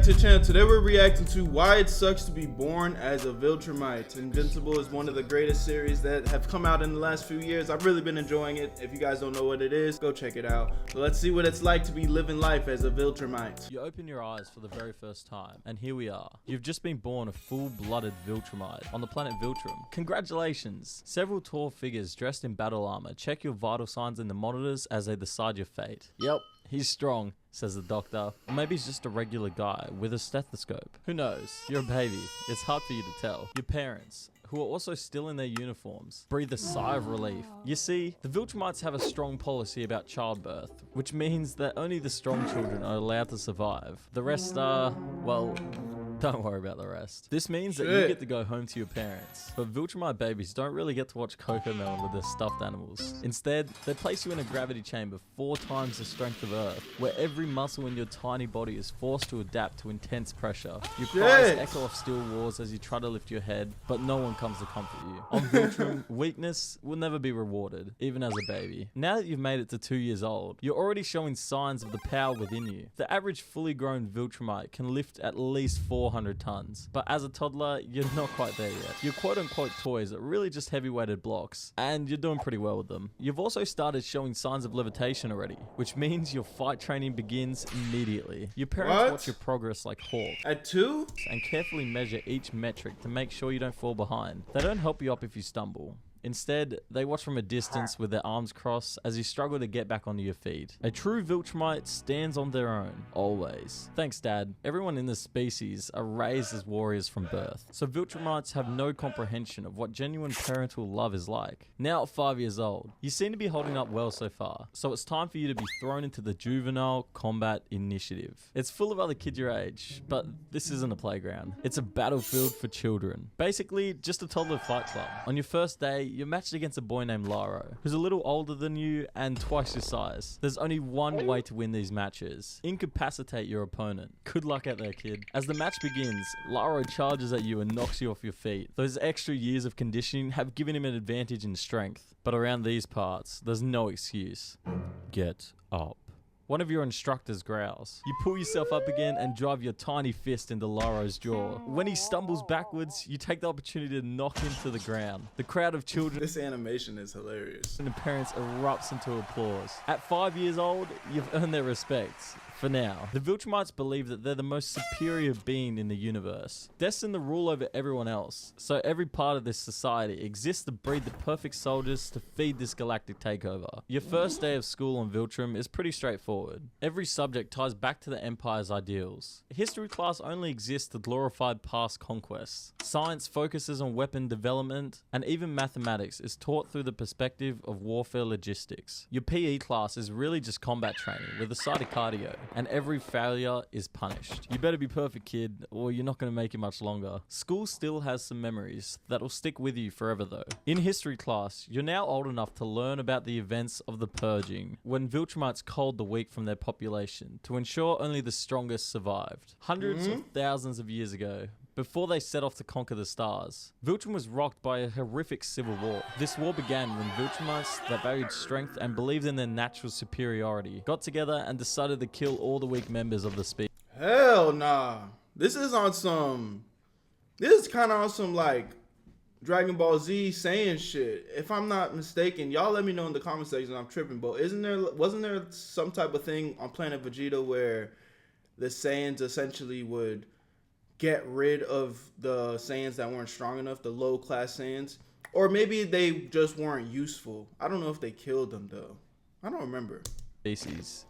to the channel. Today we're reacting to why it sucks to be born as a Viltrumite. Invincible is one of the greatest series that have come out in the last few years. I've really been enjoying it. If you guys don't know what it is, go check it out. So let's see what it's like to be living life as a Viltrumite. You open your eyes for the very first time, and here we are. You've just been born a full-blooded Viltrumite on the planet Viltrum. Congratulations! Several tall figures dressed in battle armor check your vital signs in the monitors as they decide your fate. Yep, he's strong, says the doctor. Or maybe he's just a regular guy with a stethoscope. Who knows? You're a baby. It's hard for you to tell. Your parents, who are also still in their uniforms, breathe a sigh of relief. You see, the Viltrumites have a strong policy about childbirth, which means that only the strong children are allowed to survive. The rest are, well, don't worry about the rest. This means that you get to go home to your parents. But Viltrumite babies don't really get to watch Cocomelon with their stuffed animals. Instead, they place you in a gravity chamber 4 times the strength of Earth, where every muscle in your tiny body is forced to adapt to intense pressure. Your cries echo off steel walls as you try to lift your head, but no one comes to comfort you. On Viltrum, weakness will never be rewarded, even as a baby. Now that you've made it to 2 years old, you're already showing signs of the power within you. The average fully grown Viltrumite can lift at least 400 tons, but as a toddler, you're not quite there yet. Your quote-unquote toys are really just heavy-weighted blocks, and you're doing pretty well with them. You've also started showing signs of levitation already, which means your fight training begins immediately. Your parents watch your progress like hawks. At 2? And carefully measure each metric to make sure you don't fall behind. They don't help you up if you stumble. Instead, they watch from a distance with their arms crossed as you struggle to get back onto your feet. A true Viltrumite stands on their own, always. Thanks, Dad. Everyone in this species are raised as warriors from birth, so Viltrumites have no comprehension of what genuine parental love is like. Now at 5 years old, you seem to be holding up well so far, so it's time for you to be thrown into the Juvenile Combat Initiative. It's full of other kids your age, but this isn't a playground. It's a battlefield for children. Basically, just a toddler fight club. On your first day, you're matched against a boy named Laro, who's a little older than you and twice your size. There's only one way to win these matches: incapacitate your opponent. Good luck out there, kid. As the match begins, Laro charges at you and knocks you off your feet. Those extra years of conditioning have given him an advantage in strength, but around these parts, there's no excuse. Get up. One of your instructors growls. You pull yourself up again and drive your tiny fist into Laro's jaw. When he stumbles backwards, you take the opportunity to knock him to the ground. The crowd of children, This animation is hilarious. and the parents erupts into applause. At 5 years old, you've earned their respect. For now, the Viltrumites believe that they're the most superior being in the universe, destined to rule over everyone else. So every part of this society exists to breed the perfect soldiers to feed this galactic takeover. Your first day of school on Viltrum is pretty straightforward. Every subject ties back to the Empire's ideals. History class only exists to glorify past conquests. Science focuses on weapon development, and even mathematics is taught through the perspective of warfare logistics. Your PE class is really just combat training with a side of cardio, and every failure is punished. You better be perfect, kid, or you're not going to make it much longer. School still has some memories that'll stick with you forever though. In history class, you're now old enough to learn about the events of the Purging, when Viltrumites culled the weak from their population to ensure only the strongest survived. Hundreds of thousands of years ago, before they set off to conquer the stars, Viltrum was rocked by a horrific civil war. This war began when Viltrumites that valued strength and believed in their natural superiority got together and decided to kill all the weak members of the species. Hell nah. This is kind of on some like Dragon Ball Z saying shit. If I'm not mistaken, y'all let me know in the comment section. I'm tripping, but wasn't there some type of thing on Planet Vegeta where the Saiyans essentially would get rid of the Saiyans that weren't strong enough, the low class Saiyans? Or maybe they just weren't useful. I don't know if they killed them though. I don't remember.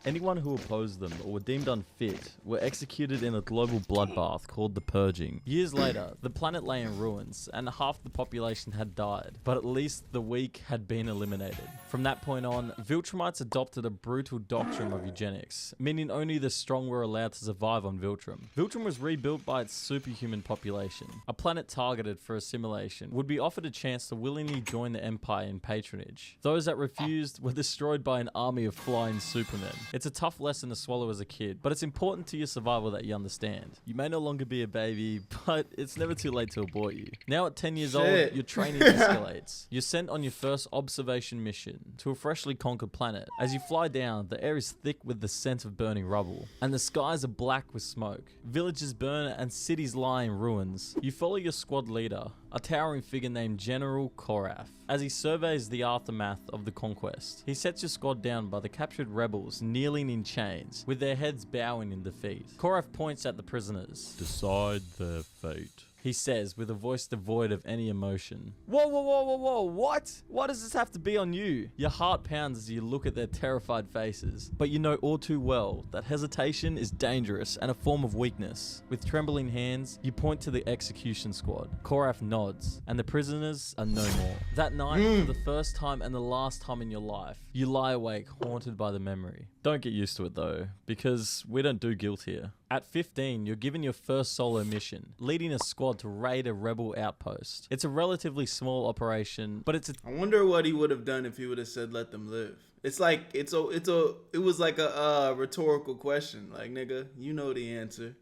Anyone who opposed them or were deemed unfit were executed in a global bloodbath called the Purging. Years later, the planet lay in ruins and half the population had died, but at least the weak had been eliminated. From that point on, Viltrumites adopted a brutal doctrine of eugenics, meaning only the strong were allowed to survive on Viltrum. Viltrum was rebuilt by its superhuman population. A planet targeted for assimilation would be offered a chance to willingly join the Empire in patronage. Those that refused were destroyed by an army of flying supermen. It's a tough lesson to swallow as a kid, but it's important to your survival that you understand. You may no longer be a baby, but it's never too late to abort you. Now at 10 years old, your training escalates. You're sent on your first observation mission to a freshly conquered planet. As you fly down, the air is thick with the scent of burning rubble, and the skies are black with smoke. Villages burn and cities lie in ruins. You follow your squad leader, a towering figure named General Korath, as he surveys the aftermath of the conquest. He sets your squad down by the captured rebels kneeling in chains, with their heads bowing in defeat. Korath points at the prisoners. Decide their fate, he says with a voice devoid of any emotion. Whoa, whoa, whoa, whoa, whoa, what? Why does this have to be on you? Your heart pounds as you look at their terrified faces, but you know all too well that hesitation is dangerous and a form of weakness. With trembling hands, you point to the execution squad. Korath nods, and the prisoners are no more. That night, for the first time and the last time in your life, you lie awake, haunted by the memory. Don't get used to it though, because we don't do guilt here. At 15, you're given your first solo mission, leading a squad to raid a rebel outpost. It's a relatively small operation, but I wonder what he would have done if he would have said, "Let them live." It's like it was like a rhetorical question. Like, nigga, you know the answer.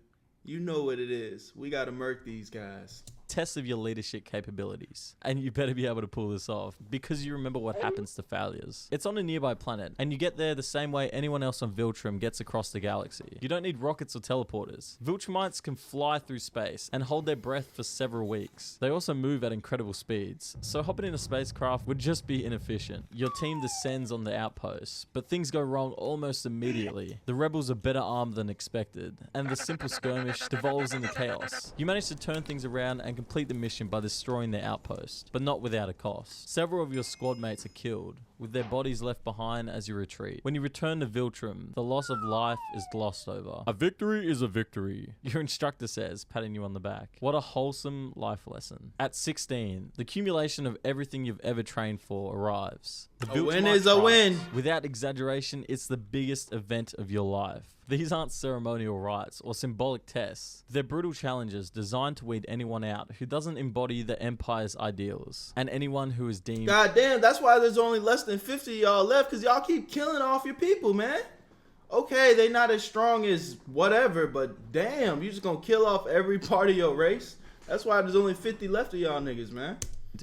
You know what it is. We gotta murk these guys. Test of your leadership capabilities, and you better be able to pull this off because you remember what happens to failures. It's on a nearby planet, and you get there the same way anyone else on Viltrum gets across the galaxy. You don't need rockets or teleporters. Viltrumites can fly through space and hold their breath for several weeks. They also move at incredible speeds, so hopping in a spacecraft would just be inefficient. Your team descends on the outpost, but things go wrong almost immediately. The rebels are better armed than expected, and the simple skirmish devolves into chaos. You manage to turn things around and complete the mission by destroying their outpost, but not without a cost. Several of your squad mates are killed, with their bodies left behind as you retreat. When you return to Viltrum, the loss of life is glossed over. A victory is a victory, your instructor says, patting you on the back. What a wholesome life lesson. At 16, the accumulation of everything you've ever trained for arrives. The A win is a win. Without exaggeration, it's the biggest event of your life. These aren't ceremonial rites or symbolic tests. They're brutal challenges designed to weed anyone out who doesn't embody the Empire's ideals, and anyone who is deemed... God damn, that's why there's only less than 50 of y'all left, because y'all keep killing off your people, man. Okay, they not as strong as whatever, but damn, you just gonna kill off every part of your race? That's why there's only 50 left of y'all niggas, man.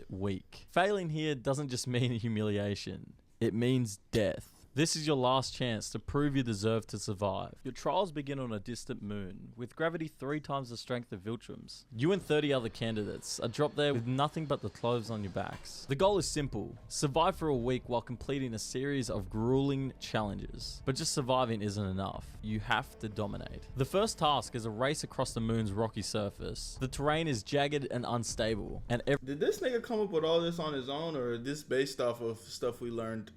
Weak. Failing here doesn't just mean humiliation. It means death. This is your last chance to prove you deserve to survive. Your trials begin on a distant moon, with gravity 3 times the strength of Viltrum's. You and 30 other candidates are dropped there with nothing but the clothes on your backs. The goal is simple: survive for a week while completing a series of grueling challenges. But just surviving isn't enough. You have to dominate. The first task is a race across the moon's rocky surface. The terrain is jagged and unstable, and Did this nigga come up with all this on his own, or is this based off of stuff we learned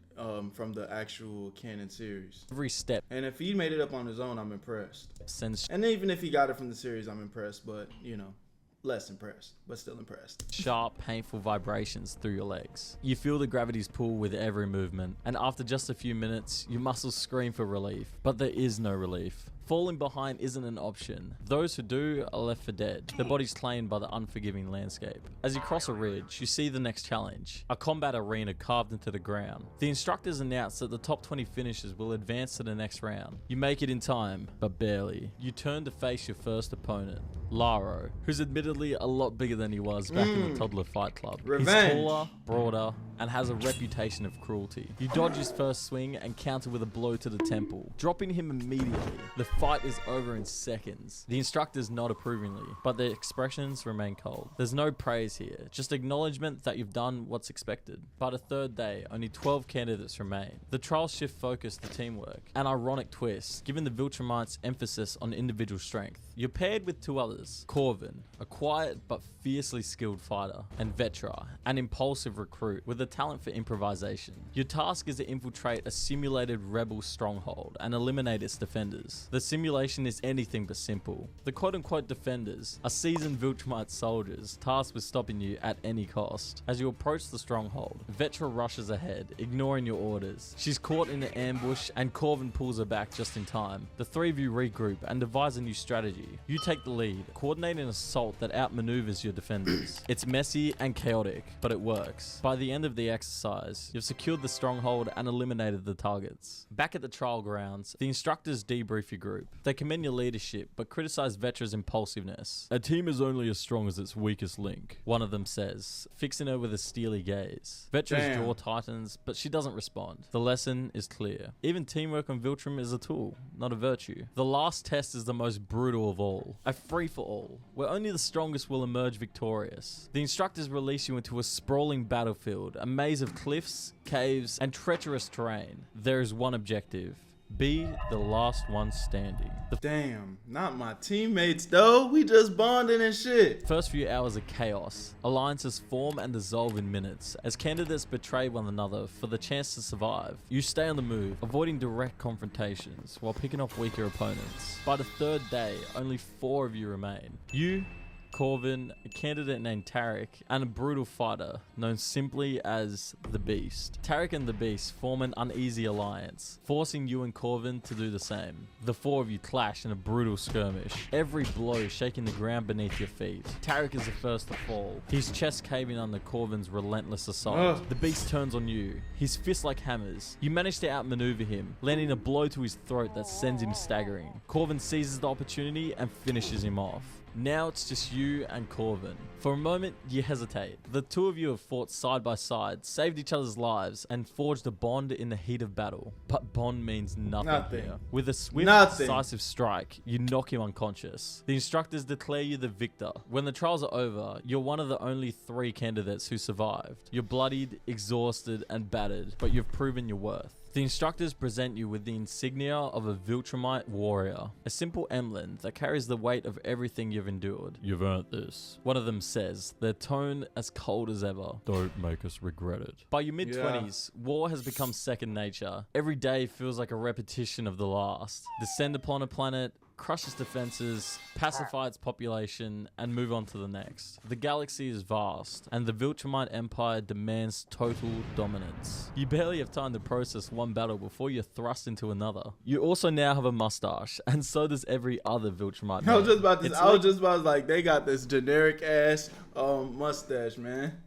from the actual canon series? every step And if he made it up on his own, I'm impressed. sends And even if he got it from the series, I'm impressed, but you know, less impressed, but still impressed. sharp, painful vibrations through your legs. You feel the gravity's pull with every movement, and after just a few minutes, your muscles scream for relief. But there is no relief. Falling behind isn't an option. Those who do are left for dead, their bodies claimed by the unforgiving landscape. As you cross a ridge, you see the next challenge, a combat arena carved into the ground. The instructors announce that the top 20 finishers will advance to the next round. You make it in time, but barely. You turn to face your first opponent, Laro, who's admittedly a lot bigger than he was back in the toddler fight club. Revenge. He's taller, broader, and has a reputation of cruelty. You dodge his first swing and counter with a blow to the temple, dropping him immediately. The fight is over in seconds. The instructors nod approvingly, but their expressions remain cold. There's no praise here, just acknowledgement that you've done what's expected. But a third day, only 12 candidates remain. The trials shift focus to teamwork, an ironic twist, given the Viltrumites' emphasis on individual strength. You're paired with 2 others, Corvin, a quiet but fiercely skilled fighter, and Vetra, an impulsive recruit with a talent for improvisation. Your task is to infiltrate a simulated rebel stronghold and eliminate its defenders. The simulation is anything but simple. The quote-unquote defenders are seasoned Viltrumite soldiers tasked with stopping you at any cost. As you approach the stronghold, Vetra rushes ahead, ignoring your orders. She's caught in an ambush and Corvin pulls her back just in time. The 3 of you regroup and devise a new strategy. You take the lead, coordinate an assault that that outmaneuvers your defenders. It's messy and chaotic, but it works. By the end of the exercise, you've secured the stronghold and eliminated the targets. Back at the trial grounds, the instructors debrief your group. They commend your leadership, but criticize Vetra's impulsiveness. A team is only as strong as its weakest link, one of them says, fixing her with a steely gaze. Vetra's jaw tightens, but she doesn't respond. The lesson is clear. Even teamwork on Viltrum is a tool, not a virtue. The last test is the most brutal of all. A free-for-all, where only the strongest will emerge victorious. The instructors release you into a sprawling battlefield, a maze of cliffs, caves, and treacherous terrain. There is one objective. Be the last one standing. Damn, not my teammates though. We just bonding and shit. First few hours are chaos. Alliances form and dissolve in minutes as candidates betray one another for the chance to survive. You stay on the move, avoiding direct confrontations while picking off weaker opponents. By the third day, only 4 of you remain. You, Corvin, a candidate named Tarek, and a brutal fighter known simply as the Beast. Tarek and the Beast form an uneasy alliance, forcing you and Corvin to do the same. The 4 of you clash in a brutal skirmish, every blow shaking the ground beneath your feet. Tarek is the first to fall, his chest caving under Corvin's relentless assault. The Beast turns on you, his fists like hammers. You manage to outmaneuver him, landing a blow to his throat that sends him staggering. Corvin seizes the opportunity and finishes him off. Now it's just you and Corvin. For a moment, you hesitate. The 2 of you have fought side by side, saved each other's lives, and forged a bond in the heat of battle. But bond means nothing here. With a swift, decisive strike, you knock him unconscious. The instructors declare you the victor. When the trials are over, you're one of the only 3 candidates who survived. You're bloodied, exhausted, and battered, but you've proven your worth. The instructors present you with the insignia of a Viltrumite warrior, a simple emblem that carries the weight of everything you've endured. You've earned this, one of them says, their tone as cold as ever. Don't make us regret it. By your mid-20s, war has become second nature. Every day feels like a repetition of the last. Descend upon a planet, crush its defenses, pacify its population, and move on to the next. The galaxy is vast, and the Viltrumite Empire demands total dominance. You barely have time to process one battle before you're thrust into another. You also now have a mustache, and so does every other Viltrumite. I was just about to like, they got this generic ass mustache, man.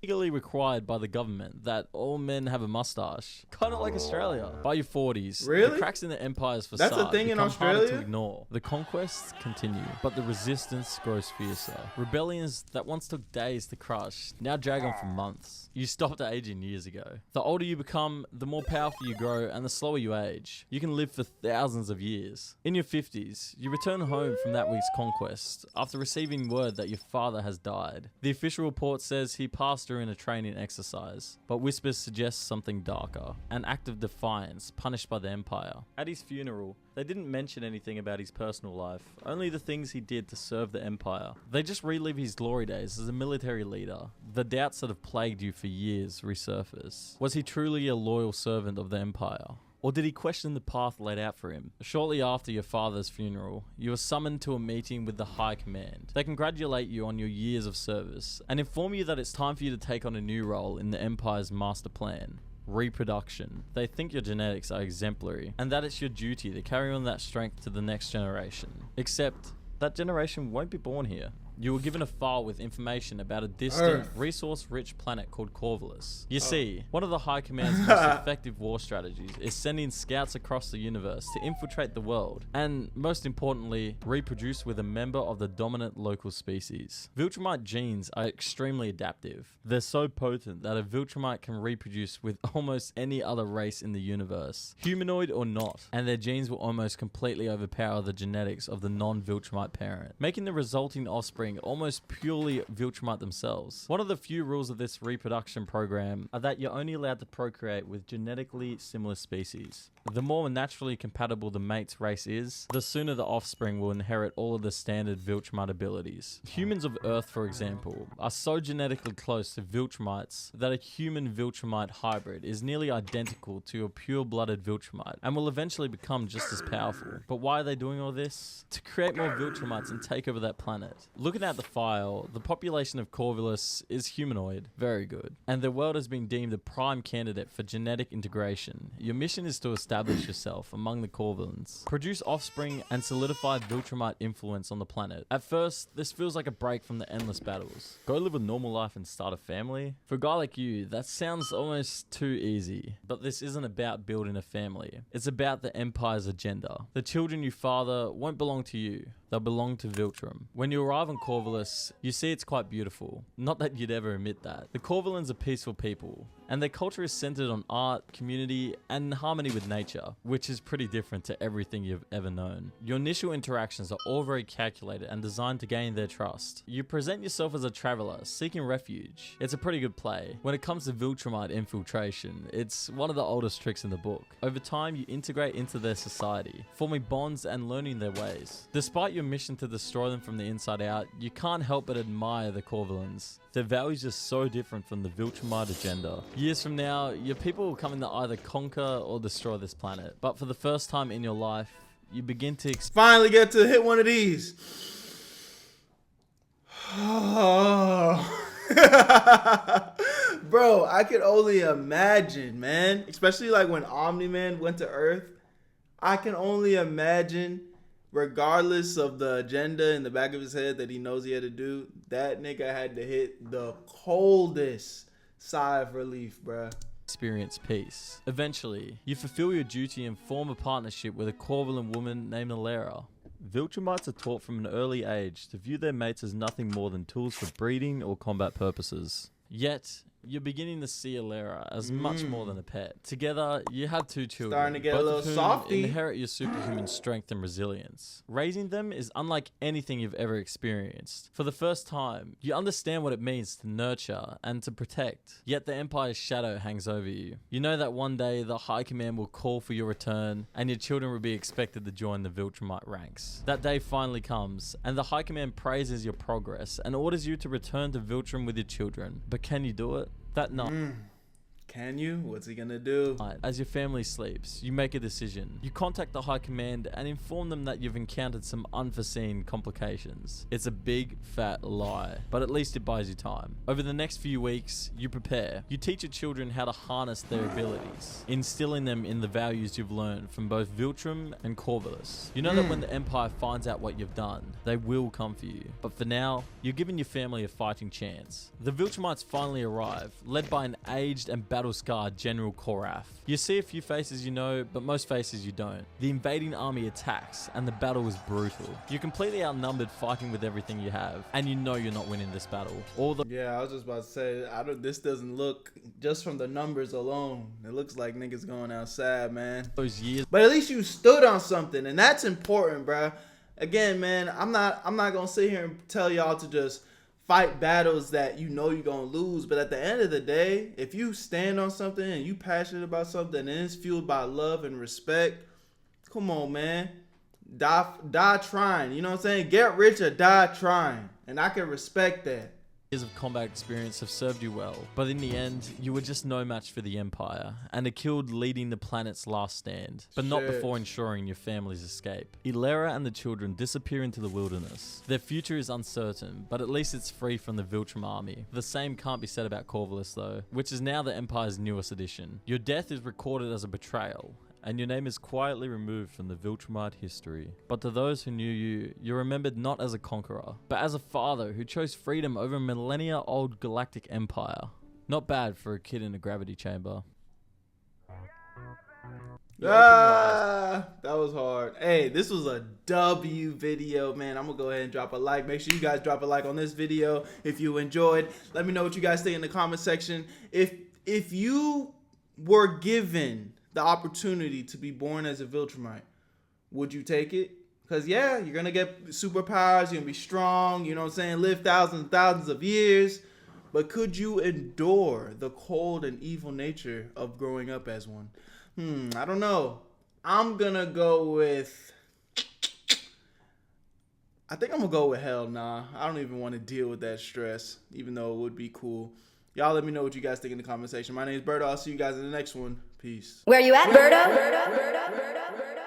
Legally required by the government that all men have a mustache, kind of like Australia. By your 40s, the cracks in the empire's facade That's a thing in Australia? harder to ignore. The conquests continue, but the resistance grows fiercer. Rebellions that once took days to crush now drag on for months. You stopped aging years ago. The older you become, the more powerful you grow, and the slower you age. You can live for thousands of years. In your 50s, you return home from that week's conquest after receiving word that your father has died. The official report says he passed during a training exercise, but whispers suggest something darker, an act of defiance punished by the Empire. At his funeral, they didn't mention anything about his personal life, only the things he did to serve the Empire. They just relive his glory days as a military leader. The doubts that have plagued you for years resurface. Was he truly a loyal servant of the Empire? Or did he question the path laid out for him? Shortly after your father's funeral, you are summoned to a meeting with the High Command. They congratulate you on your years of service and inform you that it's time for you to take on a new role in the Empire's master plan. Reproduction. They think your genetics are exemplary and that it's your duty to carry on that strength to the next generation. Except, that generation won't be born here. You were given a file with information about a distant, resource-rich planet called Corvus. You see, one of the High Command's most effective war strategies is sending scouts across the universe to infiltrate the world, and, most importantly, reproduce with a member of the dominant local species. Viltrumite genes are extremely adaptive. They're so potent that a Viltrumite can reproduce with almost any other race in the universe, humanoid or not, and their genes will almost completely overpower the genetics of the non-Viltrumite parent, making the resulting offspring almost purely Viltrumite themselves. One of the few rules of this reproduction program are that you're only allowed to procreate with genetically similar species. The more naturally compatible the mate's race is, the sooner the offspring will inherit all of the standard Viltrumite abilities. Humans of Earth, for example, are so genetically close to Viltrumites that a human Viltrumite hybrid is nearly identical to a pure-blooded Viltrumite and will eventually become just as powerful. But why are they doing all this? To create more Viltrumites and take over that planet. Look at Stripping out the file, the population of Corvus is humanoid. Very good. And the world has been deemed a prime candidate for genetic integration. Your mission is to establish yourself among the Corvulans, produce offspring, and solidify Viltrumite influence on the planet. At first, this feels like a break from the endless battles. Go live a normal life and start a family? For a guy like you, that sounds almost too easy. But this isn't about building a family. It's about the Empire's agenda. The children you father won't belong to you. They'll belong to Viltrum. When you arrive on Corvus, you see it's quite beautiful. Not that you'd ever admit that. The Corvulans are peaceful people, and their culture is centered on art, community, and harmony with nature, which is pretty different to everything you've ever known. Your initial interactions are all very calculated and designed to gain their trust. You present yourself as a traveler, seeking refuge. It's a pretty good play. When it comes to Viltrumite infiltration, it's one of the oldest tricks in the book. Over time, you integrate into their society, forming bonds and learning their ways. Despite your mission to destroy them from the inside out, you can't help but admire the Corvulans. Their values are so different from the Viltrumite agenda. Years from now, your people will come in to either conquer or destroy this planet. But for the first time in your life, you begin to finally get to hit one of these. Oh. Bro, I could only imagine, man. Especially like when Omni-Man went to Earth. I can only imagine, regardless of the agenda in the back of his head that he knows he had to do, that nigga had to hit the coldest sigh of relief, bruh. Experience peace. Eventually, you fulfill your duty and form a partnership with a Corvulan woman named Alera. Viltrumites are taught from an early age to view their mates as nothing more than tools for breeding or combat purposes. Yet, you're beginning to see Alera as much more than a pet. Together, you have two children, starting to get both a little of whom softy. inherit your superhuman strength and resilience. Raising them is unlike anything you've ever experienced. For the first time, you understand what it means to nurture and to protect. Yet the Empire's shadow hangs over you. You know that one day the High Command will call for your return, and your children will be expected to join the Viltrumite ranks. That day finally comes, and the High Command praises your progress and orders you to return to Viltrum with your children. But can you do it? That night, Can you? What's he gonna do? as your family sleeps, you make a decision. You contact the High Command and inform them that you've encountered some unforeseen complications. It's a big, fat lie, but at least it buys you time. Over the next few weeks, you prepare. You teach your children how to harness their abilities, instilling them in the values you've learned from both Viltrum and Corvus. You know that when the Empire finds out what you've done, they will come for you. But for now, you're giving your family a fighting chance. The Viltrumites finally arrive, led by an aged and battle-scarred General Korath. You see a few faces you know, but most faces you don't. The invading army attacks, and the battle is brutal. You're completely outnumbered fighting with everything you have, and you know you're not winning this battle. Yeah, I was just about to say, this doesn't look, just from the numbers alone, it looks like niggas going out sad, man. Those years, But at least you stood on something, and that's important, bruh. Again, man, I'm not gonna sit here and tell y'all to just fight battles that you know you're gonna lose. But at the end of the day, if you stand on something and you passionate about something and it's fueled by love and respect, come on, man. Die trying. You know what I'm saying? Get rich or die trying. And I can respect that. Years of combat experience have served you well, but in the end, you were just no match for the Empire, and are killed leading the planet's last stand, but not before ensuring your family's escape. Ilera and the children disappear into the wilderness. Their future is uncertain, but at least it's free from the Viltrum army. The same can't be said about Corvus though, which is now the Empire's newest addition. Your death is recorded as a betrayal, and your name is quietly removed from the Viltrumite history. But to those who knew you, you're remembered not as a conqueror, but as a father who chose freedom over a millennia-old galactic empire. Not bad for a kid in a gravity chamber. That was hard. Hey, this was a W video, man. I'm gonna go ahead and drop a like. Make sure you guys drop a like on this video if you enjoyed. Let me know what you guys think in the comment section. If you were given the opportunity to be born as a Viltrumite, would you take it? Because yeah, you're gonna get superpowers, you're gonna be strong, you know what I'm saying, live thousands and thousands of years. But could you endure the cold and evil nature of growing up as one? I don't know. I'm gonna go with, I think I'm gonna go with hell nah. I don't even want to deal with that stress, even though it would be cool. Y'all let me know what you guys think in the comment section. My name is Berto. I'll see you guys in the next one. Peace. Where you at, Berto?